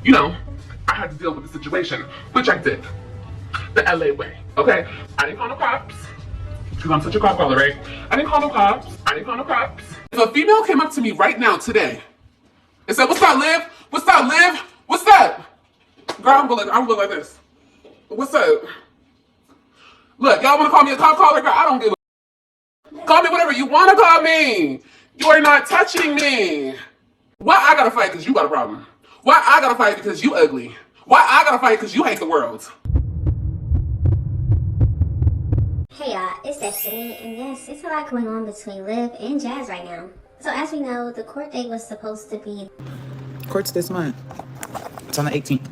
you know, I had to deal with the situation, which I did. The LA way, okay? I didn't call no cops, because I'm such a cop caller, right? I didn't call no cops. If a female came up to me right now, today, and said, what's up, Liv? What's up, Liv? What's up? Girl, I'm gonna look like this. What's up? Look, y'all wanna call me a cop caller? Girl, I don't give a... Call me whatever you wanna call me. You are not touching me. Why I gotta fight because you got a problem? Why I gotta fight because you ugly? Why I gotta fight because you hate the world? Hey y'all, it's Destiny, and yes, it's a lot going on between Liv and Jazz right now. So as we know, the court date was supposed to be... Court's this month. It's on the 18th.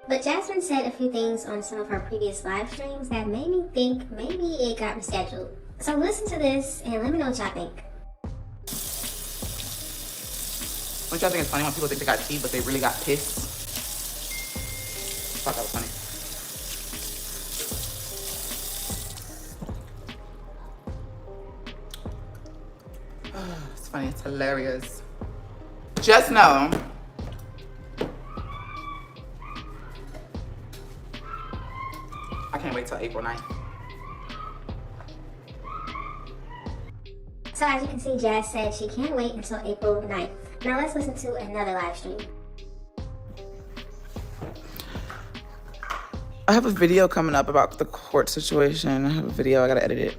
But Jasmine said a few things on some of her previous live streams that made me think maybe it got rescheduled. So listen to this and let me know what y'all think. Don't y'all think it's funny when people think they got tea, but they really got pissed? I thought that was funny. It's funny, it's hilarious. Just know, I can't wait till April 9th. So as you can see, Jazz said she can't wait until April 9th. Now let's listen to another live stream. I have a video coming up about the court situation. I have a video, I gotta edit it.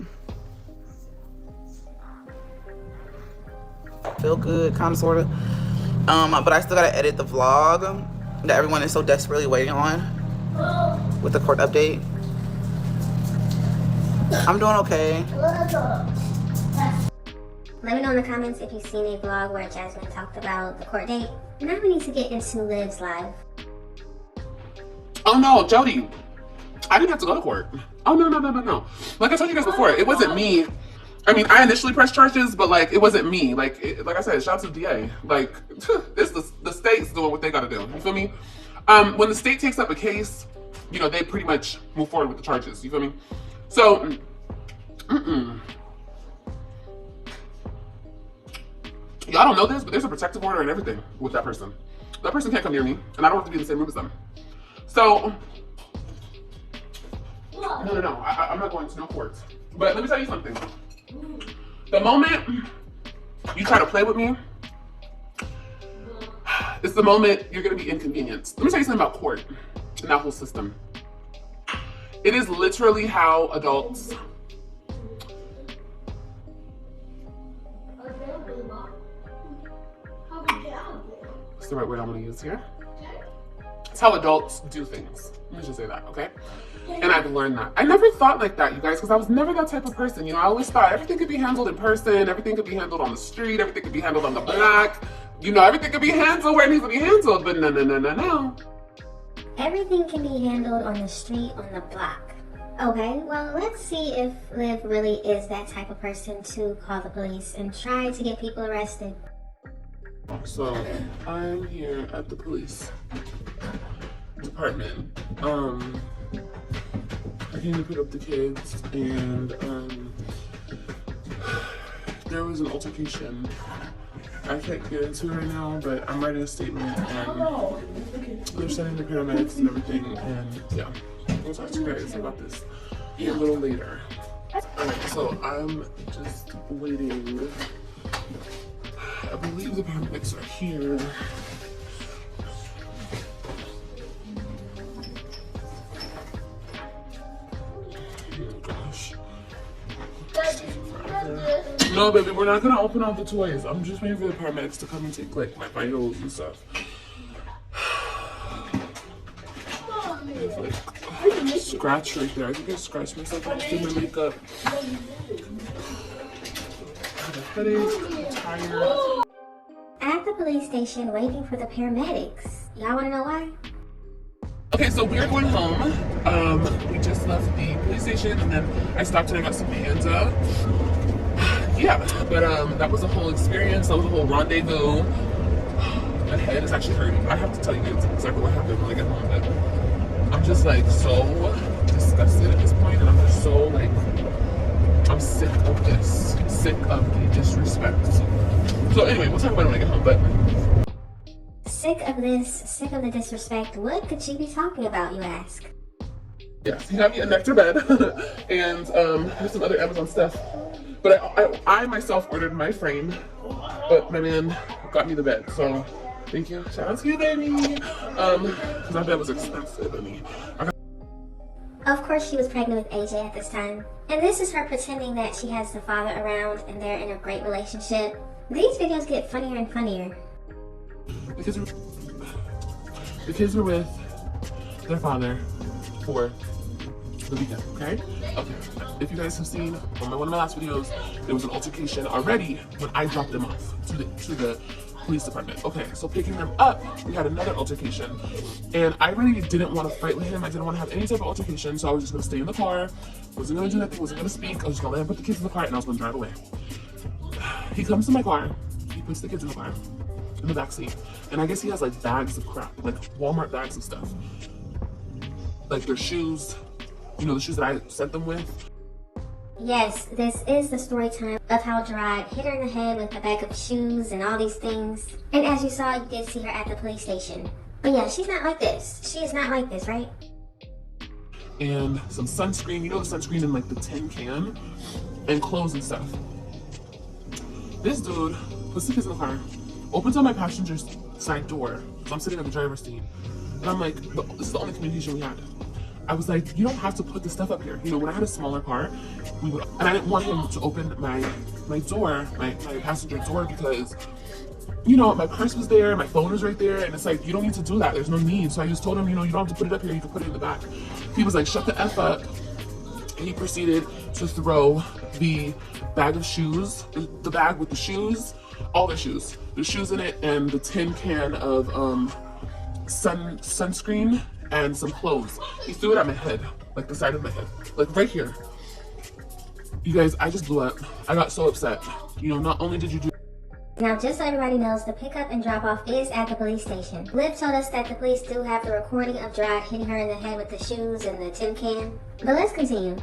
Feel good, kind of, sort of. But I still gotta edit the vlog that everyone is so desperately waiting on with the court update. I'm doing okay. Let me know in the comments if you've seen a vlog where Jasmine talked about the court date. Now we need to get into Liv's live. Oh no, Jody. I didn't have to go to court. Oh no. Like I told you guys before, it wasn't me. I mean, I initially pressed charges, but like, it wasn't me. Like I said, shout out to the DA. Like, it's the state's doing what they gotta do. You feel me? When the state takes up a case, you know, they pretty much move forward with the charges. You feel me? So, y'all don't know this, but there's a protective order and everything with that person. That person can't come near me, and I don't have to be in the same room as them. So, no, I'm not going to no courts. But let me tell you something. The moment you try to play with me, it's the moment you're gonna be inconvenienced. Let me tell you something about court and that whole system. It is literally how adults What's the right word I'm gonna use here? It's how adults do things. Let me just say that, okay? And I've learned that. I never thought like that, you guys, because I was never that type of person. You know, I always thought everything could be handled in person, everything could be handled on the street, everything could be handled on the block. You know, everything could be handled where it needs to be handled, but no. Everything can be handled on the street, on the block. Okay, well, let's see if Liv really is that type of person to call the police and try to get people arrested. So, I'm here at the police department. I came to pick up the kids, and there was an altercation. I can't get into it right now, but I'm writing a statement, and they're sending the paramedics and everything, and yeah. I'll talk to you guys about this a little later. Alright, so I'm just waiting. I believe the paramedics are here. No, baby, we're not gonna open all the toys. I'm just waiting for the paramedics to come and take like my vitals and stuff. There's like a scratch right there. I think I scratched myself when I did my makeup. I have a headache, I'm tired. At the police station waiting for the paramedics. Y'all wanna know why? Okay, so we're going home. We just left the police station and then I stopped and I got some panda. Yeah, but that was a whole experience. That was a whole rendezvous. My head is actually hurting. I have to tell you guys exactly what happened when I get home, but I'm just like so disgusted at this point, and I'm just so like, I'm sick of this. Sick of the disrespect. So anyway, we'll talk about it when I get home, but sick of this, sick of the disrespect. What could she be talking about, you ask? Yes, he got me a nectar bed and there's some other Amazon stuff. But I myself ordered my frame, but my man got me the bed. So thank you. Shout out to you, baby. Because that bed was expensive, honey. Of course, she was pregnant with AJ at this time. And this is her pretending that she has the father around and they're in a great relationship. These videos get funnier and funnier. The kids were with their father for the weekend, okay? Okay. If you guys have seen on one of my last videos, there was an altercation already when I dropped them off to the police department. Okay, so picking them up, we had another altercation. And I really didn't want to fight with him. I didn't want to have any type of altercation, so I was just gonna stay in the car, wasn't gonna do nothing, wasn't gonna speak. I was just gonna let him put the kids in the car and I was gonna drive away. He comes to my car, he puts the kids in the car, in the back seat, and I guess he has like bags of crap, like Walmart bags of stuff. Like their shoes, you know, the shoes that I sent them with. Yes, this is the story time of how Gerard hit her in the head with a bag of shoes and all these things. And as you saw, you did see her at the police station. But yeah, she's not like this. She is not like this, right? And some sunscreen, you know the sunscreen in like the tin can, and clothes and stuff. This dude puts the kids in the car, opens up my passenger side door, so I'm sitting at the driver's seat, and I'm like, this is the only communication we had. I was like, you don't have to put the stuff up here. You know, when I had a smaller car, and I didn't want him to open my door, my passenger door, because, you know, my purse was there, my phone was right there, and it's like, you don't need to do that. There's no need. So I just told him, you know, you don't have to put it up here. You can put it in the back. He was like, shut the F up. And he proceeded to throw the bag of shoes, the bag with the shoes, all the shoes in it, and the tin can of sunscreen and some clothes. He threw it at my head, like the side of my head, like right here. You guys, I just blew up. I got so upset. You know, not only did you do. Now, just so everybody knows, the pickup and drop-off is at the police station. Liv told us that the police do have the recording of Gerard hitting her in the head with the shoes and the tin can. But let's continue.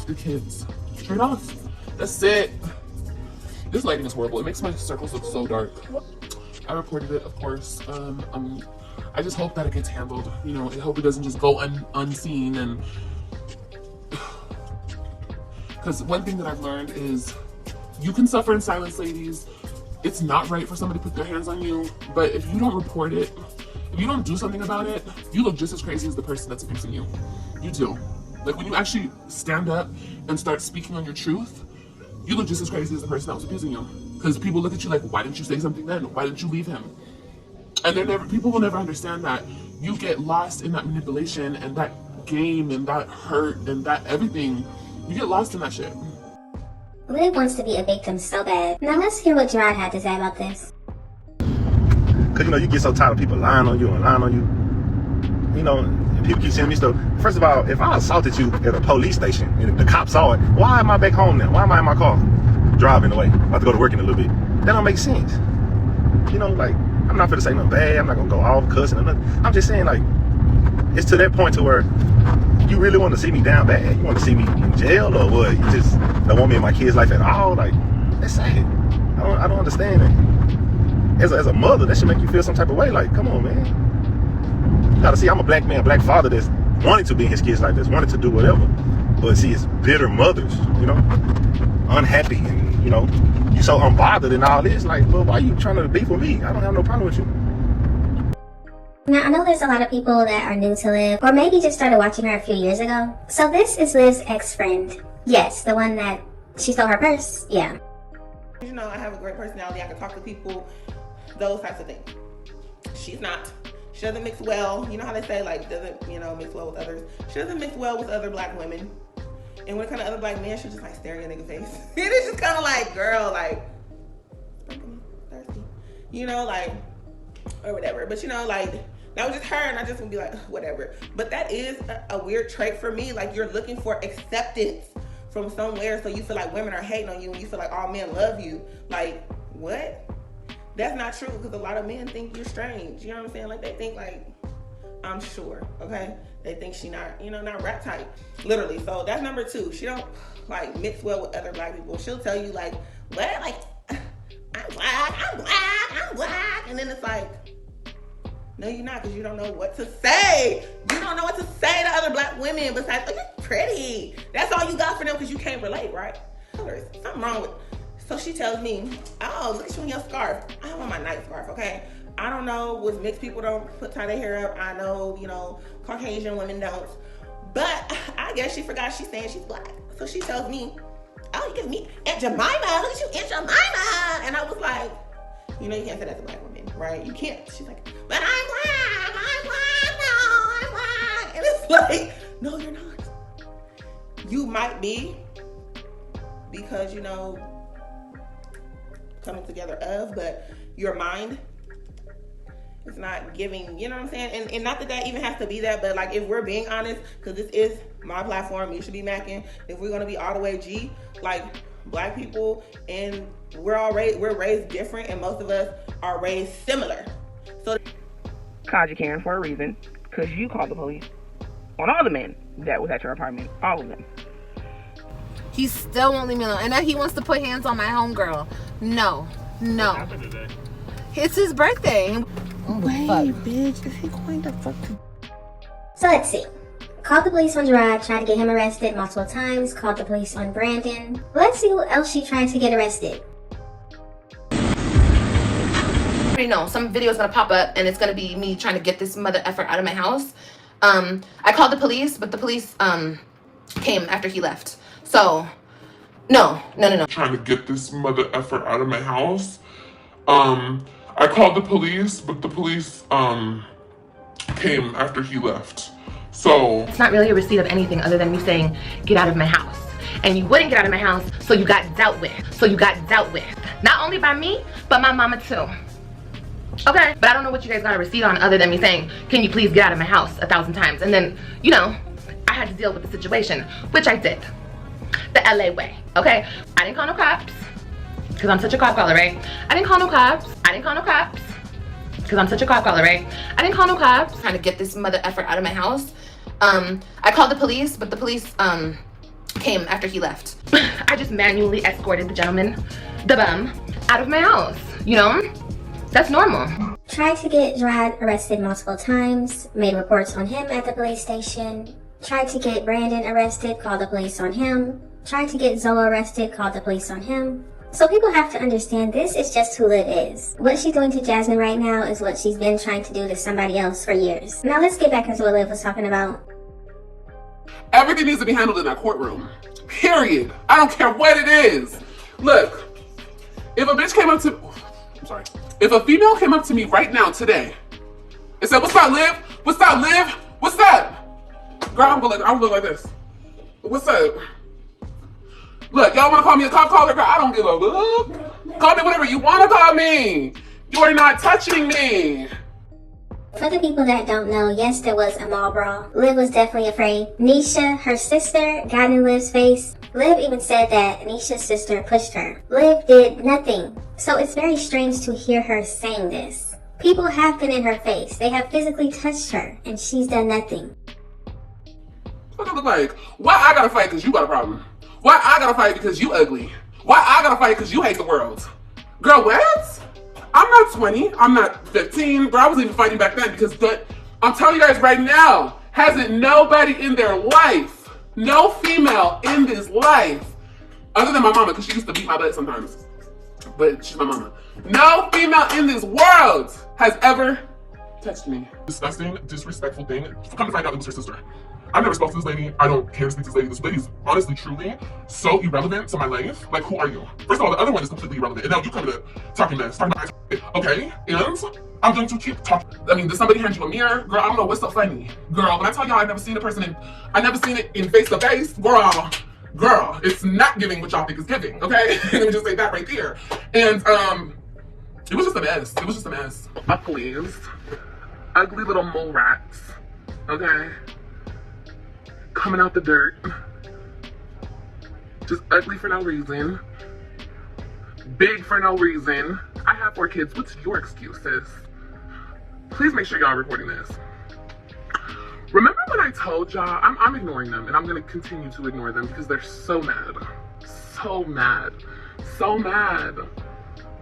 The kids, straight off. That's it. This lighting is horrible. It makes my circles look so dark. I reported it, of course. I just hope that it gets handled. You know, I hope it doesn't just go unseen. And because one thing that I've learned is you can suffer in silence, ladies. It's not right for somebody to put their hands on you, but if you don't report it, if you don't do something about it, you look just as crazy as the person that's abusing you. You do. Like when you actually stand up and start speaking on your truth, you look just as crazy as the person that was abusing you. Because people look at you like, why didn't you say something then? Why didn't you leave him? And people will never understand that you get lost in that manipulation and that game and that hurt and that everything. You get lost in that shit. Liv wants to be a victim so bad. Now let's hear what Gerard had to say about this. Cause you know, you get so tired of people lying on you and lying on you. You know, and people keep sending me stuff. First of all, if I assaulted you at a police station and the cops saw it, why am I back home now? Why am I in my car? Driving away. About to go to work in a little bit. That don't make sense. You know, like, I'm not gonna say nothing bad. I'm not gonna go off cussing or nothing. I'm just saying, like, it's to that point to where you really want to see me down bad. You want to see me in jail or what? You just don't want me in my kid's life at all? Like, that's sad. I don't understand it. As a mother, that should make you feel some type of way. Like, come on, man. You gotta see, I'm a black man, black father that's wanted to be in his kid's life, that's wanted to do whatever. But see, it's bitter mothers, you know, unhappy, and you know, you so unbothered and all this. Like, well, why are you trying to beef with me? I don't have no problem with you. Now, I know there's a lot of people that are new to Liv, or maybe just started watching her a few years ago. So this is Liv's ex-friend. Yes, the one that she stole her purse. Yeah. You know, I have a great personality. I can talk to people, those types of things. She's not. She doesn't mix well. You know how they say, like, doesn't, you know, mix well with others. She doesn't mix well with other black women. And when it comes to other black men, she's just like staring at a nigga's face. And it's just kind of like, girl, like, thirsty. You know, like, or whatever. But you know, like, that was just her, and I just would be like, whatever. But that is a weird trait for me. Like, you're looking for acceptance from somewhere, so you feel like women are hating on you, and you feel like all men love you. Like, what? That's not true, because a lot of men think you're strange. You know what I'm saying? Like, they think, like, I'm sure, okay? They think she not, you know, not rap type, literally. So that's number two. She don't, like, mix well with other black people. She'll tell you, like, what? Like, I'm black. And then it's like, no, you're not, because you don't know what to say. You don't know what to say to other black women besides, oh, you're pretty. That's all you got for them because you can't relate, right? There's something wrong with. So she tells me, oh, look at you in your scarf. I want my night scarf, okay? I don't know, with mixed people don't tie their hair up. I know, you know, Caucasian women don't. But I guess she forgot she's saying she's black. So she tells me, oh, you give me Aunt Jemima. Look at you, Aunt Jemima. And I was like, you know, you can't say that to black women, right? You can't. She's like, but I'm black, no, I'm black. And it's like, no, you're not. You might be, because, you know, coming together of, but your mind is not giving, you know what I'm saying? And not that that even has to be that, but like, if we're being honest, because this is my platform, you should be macking. If we're gonna be all the way G, like, black people, and we're raised different, and most of us are raised similar. So called you Karen for a reason, because you called the police on all the men that was at your apartment, all of them. He still won't leave me alone, and now he wants to put hands on my homegirl. No. What happened today? It's his birthday. wait, bitch, is he going to fuck? So let's see. Called the police on Gerard, tried to get him arrested multiple times. Called the police on Brandon. Let's see who else she tried to get arrested. I already know some video is gonna pop up and it's gonna be me trying to get this mother effer out of my house. I called the police, but the police came after he left. So no. Trying to get this mother effer out of my house. I called the police, but the police came after he left. So it's not really a receipt of anything other than me saying, get out of my house. And you wouldn't get out of my house, so you got dealt with. Not only by me, but my mama too. Okay, but I don't know what you guys got a receipt on other than me saying, can you please get out of my house 1,000 times? And then, you know, I had to deal with the situation, which I did. The LA way, okay? I didn't call no cops, because I'm such a cop caller, right? I didn't call no cops, because I'm such a cop caller, right? I didn't call no cops. Trying to get this mother effer out of my house. I called the police, but the police came after he left. I just manually escorted the gentleman, the bum, out of my house, you know? That's normal. Tried to get Gerard arrested multiple times. Made reports on him at the police station. Tried to get Brandon arrested, called the police on him. Tried to get Zoe arrested, called the police on him. So people have to understand this is just who Liv is. What she's doing to Jasmine right now is what she's been trying to do to somebody else for years. Now let's get back into what Liv was talking about. everything needs to be handled in that courtroom. Period. I don't care what it is. Look, if a bitch came up to, I'm sorry. If a female came up to me right now today and said, "What's up, Liv? What's up, Liv? What's up?" Girl, I'm gonna look like this. What's up? Look, y'all wanna call me a cop caller? Girl, I don't give a look. Call me whatever you wanna call me. You are not touching me. For the people that don't know, yes, there was a mall brawl. Liv was definitely afraid. Nisha, her sister, got in Liv's face. Liv even said that Nisha's sister pushed her. Liv did nothing. So it's very strange to hear her saying this. People have been in her face. They have physically touched her, and she's done nothing. What I look like? Why I gotta fight because you got a problem? Why I gotta fight because you ugly? Why I gotta fight because you hate the world? Girl, what? I'm not 20. I'm not 15. Girl, I wasn't even fighting back then because I'm telling you guys right now, hasn't nobody in their life, no female in this life, other than my mama, because she used to beat my butt sometimes, but she's my mama. No female in this world has ever touched me. Disgusting, disrespectful thing. Come to find out it was her sister. I've never spoken to this lady. I don't care to speak to this lady. This lady's honestly, truly so irrelevant to my life. Like, who are you? First of all, the other one is completely irrelevant. And now you come to talking this. Talking about, okay, and I'm going to keep talking. I mean, did somebody hand you a mirror? Girl, I don't know what's so funny. Girl, when I tell y'all I've never seen a person I never seen it in face to face, girl, it's not giving what y'all think it's giving, okay? Let me just say that right there. And, it was just a mess. It was just a mess. Uglies. Ugly little mole rats, okay? Coming out the dirt. Just ugly for no reason. Big for no reason. I have 4 kids. What's your excuse, sis? Please make sure y'all are recording this. Remember when I told y'all, I'm ignoring them, and I'm gonna continue to ignore them because they're so mad. So mad. So mad.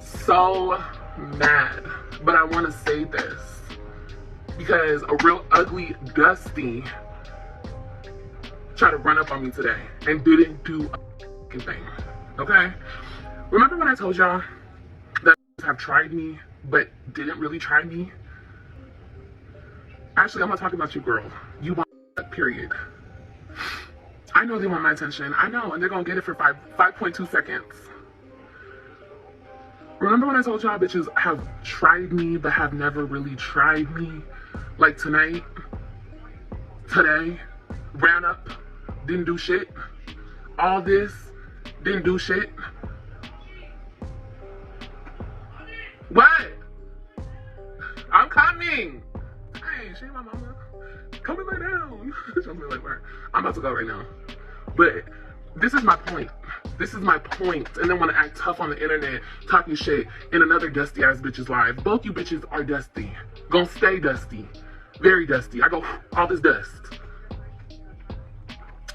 so mad, but I want to say this because a real ugly Dusty tried to run up on me today and didn't do a fucking thing. Okay? Remember when I told y'all that have tried me but didn't really try me? Actually, I'm not talking about you, girl. You want that, period. I know they want my attention. I know, and they're gonna get it for 5.2 seconds. Remember when I told y'all bitches have tried me but have never really tried me? Like tonight, today, ran up, didn't do shit. All this, didn't do shit. What? I'm coming. Hey, she my mama. Coming right down. I'm about to go right now. But this is my point. This is my point. And then want to act tough on the internet, talking shit in another dusty ass bitch's live. Both you bitches are dusty. Gonna stay dusty. Very dusty. I go all this dust.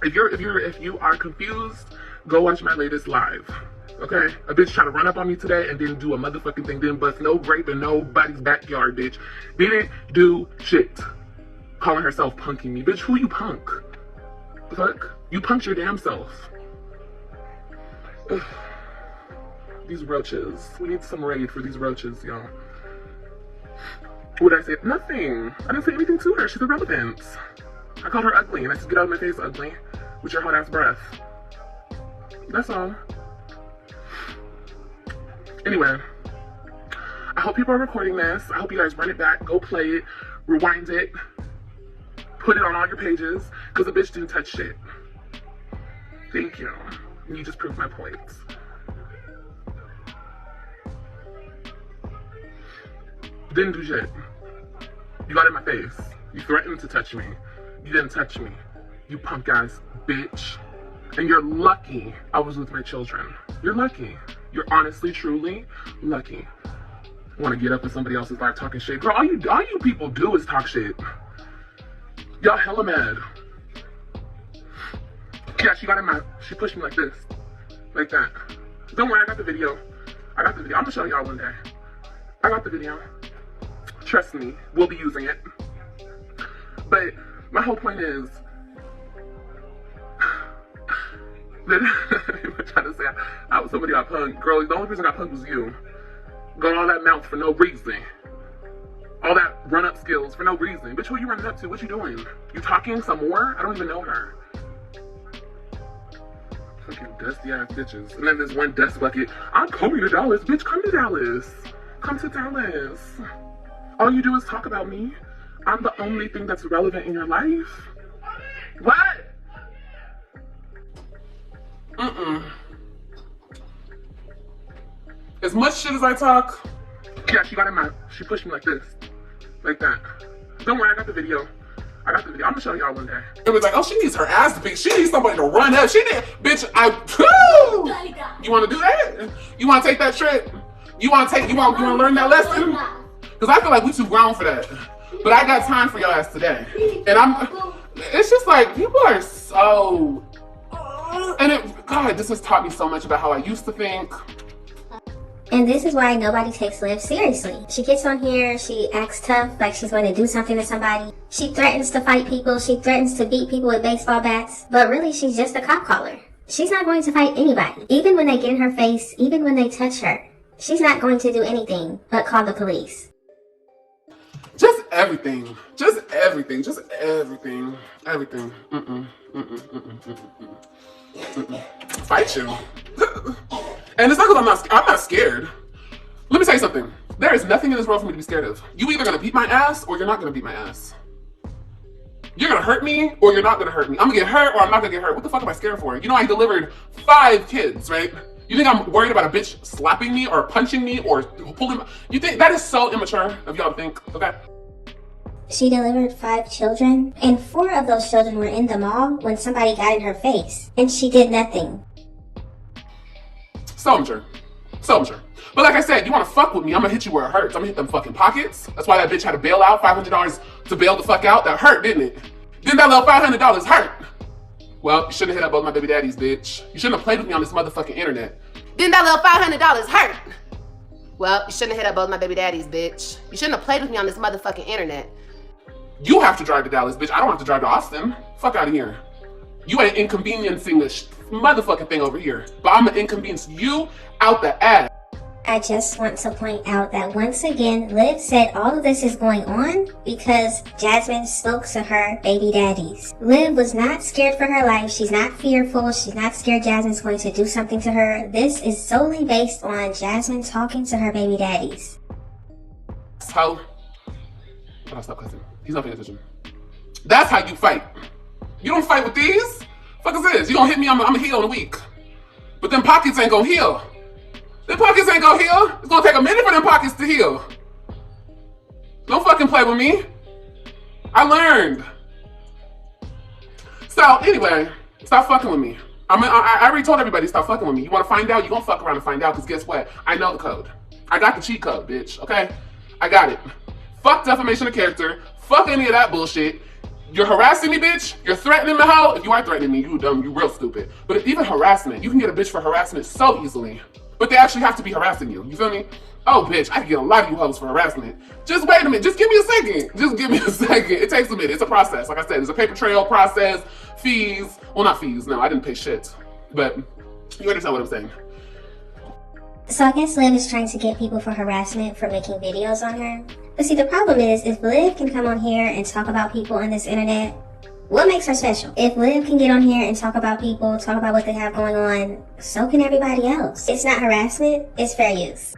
If you are confused, go watch my latest live. Okay? A bitch tried to run up on me today and didn't do a motherfucking thing. Didn't bust no grape in nobody's backyard, bitch. Didn't do shit. Calling herself punking me. Bitch, who you punk? The fuck? You punked your damn self. Ugh. These roaches. We need some raid for these roaches, y'all. What did I say? Nothing. I didn't say anything to her. She's irrelevant. I called her ugly and I said, get out of my face, ugly. With your hot ass breath. That's all. Anyway. I hope people are recording this. I hope you guys run it back, go play it, rewind it, put it on all your pages, because the bitch didn't touch shit. Thank you. You just proved my point. Didn't do shit. You got in my face. You threatened to touch me. You didn't touch me. You punk ass bitch. And you're lucky I was with my children. You're lucky. You're honestly, truly lucky. Want to get up in somebody else's life talking shit. Girl, all you people do is talk shit. Y'all hella mad. Yeah, she pushed me like this. Like that. Don't worry, I got the video. I'm gonna show y'all one day. I got the video. Trust me, we'll be using it. But my whole point is that I'm trying to say I was somebody I punked. Girl, the only reason I punked was you. Got all that mouth for no reason. All that run-up skills for no reason. Bitch, who you running up to? What you doing? You talking some more? I don't even know her. Fucking dusty ass bitches. And then there's one dust bucket. I'm coming to Dallas. Bitch, come to Dallas. Come to Dallas. All you do is talk about me. I'm the only thing that's relevant in your life. What? As much shit as I talk, yeah, she pushed me like this. Like that. Don't worry, I got the video. I'm gonna show y'all one day. It was like, oh, she needs her ass to beat. She needs somebody to run up. Bitch, you wanna do that? You wanna take that trip? You wanna learn that lesson? Because I feel like we too grown for that. But I got time for your ass today. And it's just like, people are so, God, this has taught me so much about how I used to think. And this is why nobody takes Liv seriously. She gets on here, she acts tough, like she's going to do something to somebody. She threatens to fight people, she threatens to beat people with baseball bats. But really, she's just a cop caller. She's not going to fight anybody. Even when they get in her face, even when they touch her. She's not going to do anything but call the police. Just everything. Fight you. And it's not because I'm not scared. Let me tell you something. There is nothing in this world for me to be scared of. You either gonna beat my ass or you're not gonna beat my ass. You're gonna hurt me or you're not gonna hurt me. I'm gonna get hurt or I'm not gonna get hurt. What the fuck am I scared for? You know, I delivered 5 kids, right? You think I'm worried about a bitch slapping me or punching me or pulling? You think that is so immature of y'all to think, okay? She delivered 5 children, and 4 of those children were in the mall when somebody got in her face, and she did nothing. So immature. But like I said, you wanna fuck with me, I'm gonna hit you where it hurts. I'm gonna hit them fucking pockets. That's why that bitch had to bail out, $500 to bail the fuck out. That hurt, didn't it? Didn't that little $500 hurt? Well, you shouldn't have hit up both my baby daddies, bitch. You shouldn't have played with me on this motherfucking internet. Didn't that little $500 hurt? Well, you shouldn't have hit up both my baby daddies, bitch. You shouldn't have played with me on this motherfucking internet. You have to drive to Dallas, bitch. I don't have to drive to Austin. Fuck out of here. You ain't inconveniencing this motherfucking thing over here. But I'm gonna inconvenience you out the ass. I just want to point out that once again, Liv said all of this is going on because Jasmine spoke to her baby daddies. Liv was not scared for her life. She's not fearful. She's not scared Jasmine's going to do something to her. This is solely based on Jasmine talking to her baby daddies. So, I'll stop cussing. He's not paying attention. That's how you fight. You don't fight with these? Fuck is this? You gonna hit me, I'm gonna heal in a week. But them pockets ain't gonna heal. Them pockets ain't gonna heal. It's gonna take a minute for them pockets to heal. Don't fucking play with me. I learned. So anyway, stop fucking with me. I already told everybody stop fucking with me. You wanna find out? You gonna fuck around and find out, because guess what? I know the code. I got the cheat code, bitch, okay? I got it. Fuck defamation of character. Fuck any of that bullshit. You're harassing me, bitch. You're threatening me, hoe. If you are threatening me, you dumb, you real stupid. But even harassment, you can get a bitch for harassment so easily. But they actually have to be harassing you. You feel me? Oh, bitch, I can get a lot of you hoes for harassment. Just wait a minute. Just give me a second. Just give me a second. It takes a minute. It's a process. Like I said, there's a paper trail process, fees. Well, not fees. No, I didn't pay shit. But you understand what I'm saying. So I guess Liv is trying to get people for harassment for making videos on her. But see, the problem is, if Liv can come on here and talk about people on this internet, what makes her special? If Liv can get on here and talk about people, talk about what they have going on, so can everybody else. It's not harassment, it's fair use.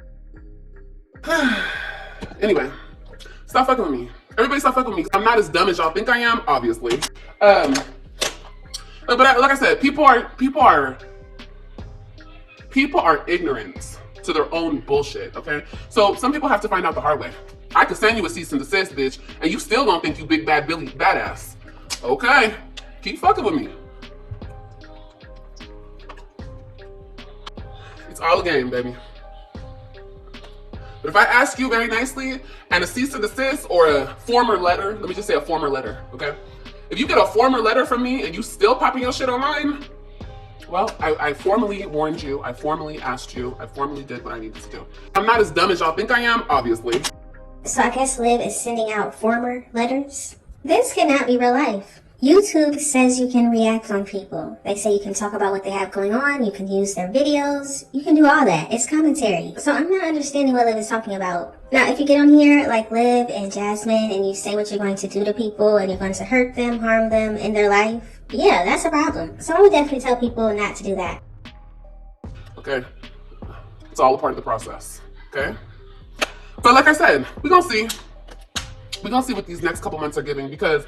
Anyway, stop fucking with me. Everybody stop fucking with me. I'm not as dumb as y'all think I am, obviously. But like I said, people are ignorant to their own bullshit, okay? So some people have to find out the hard way. I could send you a cease and desist, bitch, and you still don't think you big bad Billy badass. Okay, keep fucking with me. It's all a game, baby. But if I ask you very nicely, and a cease and desist or a former letter, let me just say a former letter, okay? If you get a former letter from me and you still popping your shit online, well, I formally warned you, I formally asked you, I formally did what I needed to do. I'm not as dumb as y'all think I am, obviously. So I guess Liv is sending out former letters? This cannot be real life. YouTube says you can react on people. They say you can talk about what they have going on, you can use their videos, you can do all that. It's commentary. So I'm not understanding what Liv is talking about. Now, if you get on here like Liv and Jasmine and you say what you're going to do to people and you're going to hurt them, harm them in their life, yeah, that's a problem. So I would definitely tell people not to do that. Okay, it's all a part of the process, okay? But like I said, we're gonna see. We're gonna see what these next couple months are giving, because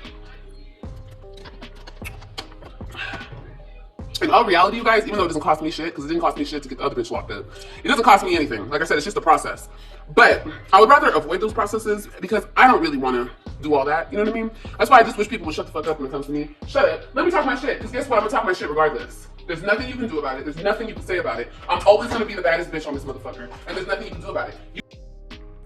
in all reality, you guys, even though it doesn't cost me shit, because it didn't cost me shit to get the other bitch locked up, it doesn't cost me anything. Like I said, it's just a process. But I would rather avoid those processes because I don't really want to do all that. You know what I mean? That's why I just wish people would shut the fuck up when it comes to me. Shut up. Let me talk my shit, because guess what? I'm gonna talk my shit regardless. There's nothing you can do about it. There's nothing you can say about it. I'm always gonna be the baddest bitch on this motherfucker, and there's nothing you can do about it.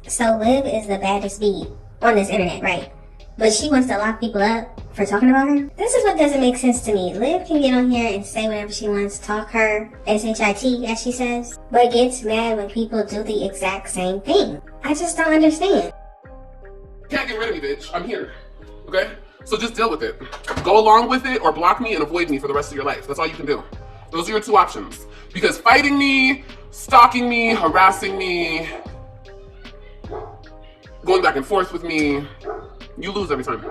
So Liv is the baddest bee on this internet, right? But she wants to lock people up for talking about her? This is what doesn't make sense to me. Liv can get on here and say whatever she wants, talk her S-H-I-T, as she says, but gets mad when people do the exact same thing. I just don't understand. You can't get rid of me, bitch. I'm here, okay? So just deal with it. Go along with it or block me and avoid me for the rest of your life. That's all you can do. Those are your two options. Because fighting me, stalking me, harassing me, going back and forth with me, you lose every time.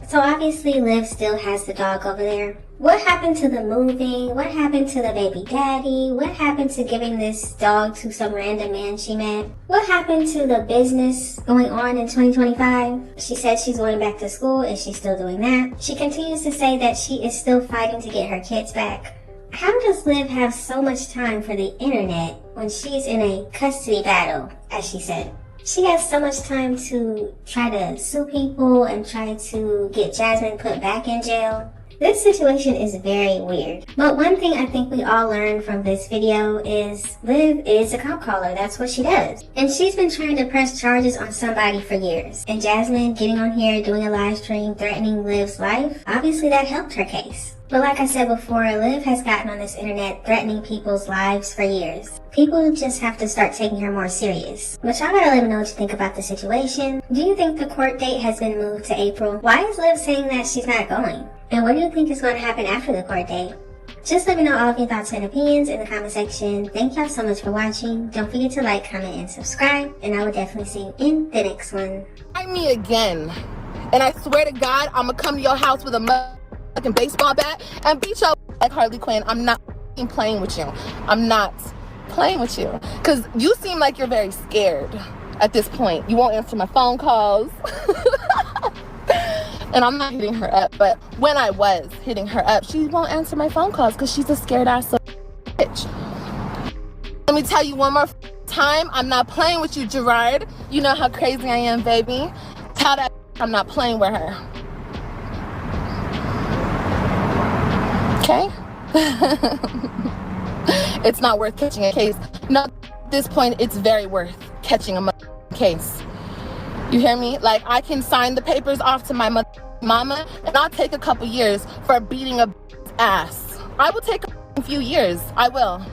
So obviously Liv still has the dog over there. What happened to the moving? What happened to the baby daddy? What happened to giving this dog to some random man she met? What happened to the business going on in 2025? She said she's going back to school. Is she still doing that? She continues to say that she is still fighting to get her kids back. How does Liv have so much time for the internet when she's in a custody battle, as she said? She has so much time to try to sue people and try to get Jasmine put back in jail. This situation is very weird. But one thing I think we all learned from this video is Liv is a cop caller. That's what she does. And she's been trying to press charges on somebody for years. And Jasmine getting on here, doing a live stream, threatening Liv's life, obviously that helped her case. But like I said before, Liv has gotten on this internet threatening people's lives for years. People just have to start taking her more serious. But y'all gotta let me know what you think about the situation. Do you think the court date has been moved to April? Why is Liv saying that she's not going? And what do you think is going to happen after the court date? Just let me know all of your thoughts and opinions in the comment section. Thank y'all so much for watching. Don't forget to like, comment, and subscribe. And I will definitely see you in the next one. Try me again. And I swear to God, I'm gonna come to your house with a fucking baseball bat and beat your like Harley Quinn. I'm not playing with you. I'm not playing with you. Because you seem like you're very scared at this point. You won't answer my phone calls. And I'm not hitting her up, but when I was hitting her up, she won't answer my phone calls because she's a scared ass bitch. Let me tell you one more time, I'm not playing with you, Gerard. You know how crazy I am, baby. Tell that I'm not playing with her. Okay? It's not worth catching a case. No, at this point, it's very worth catching a case. You hear me? Like, I can sign the papers off to my mama, and I'll take a couple years for beating a ass. I will take a few years. I will.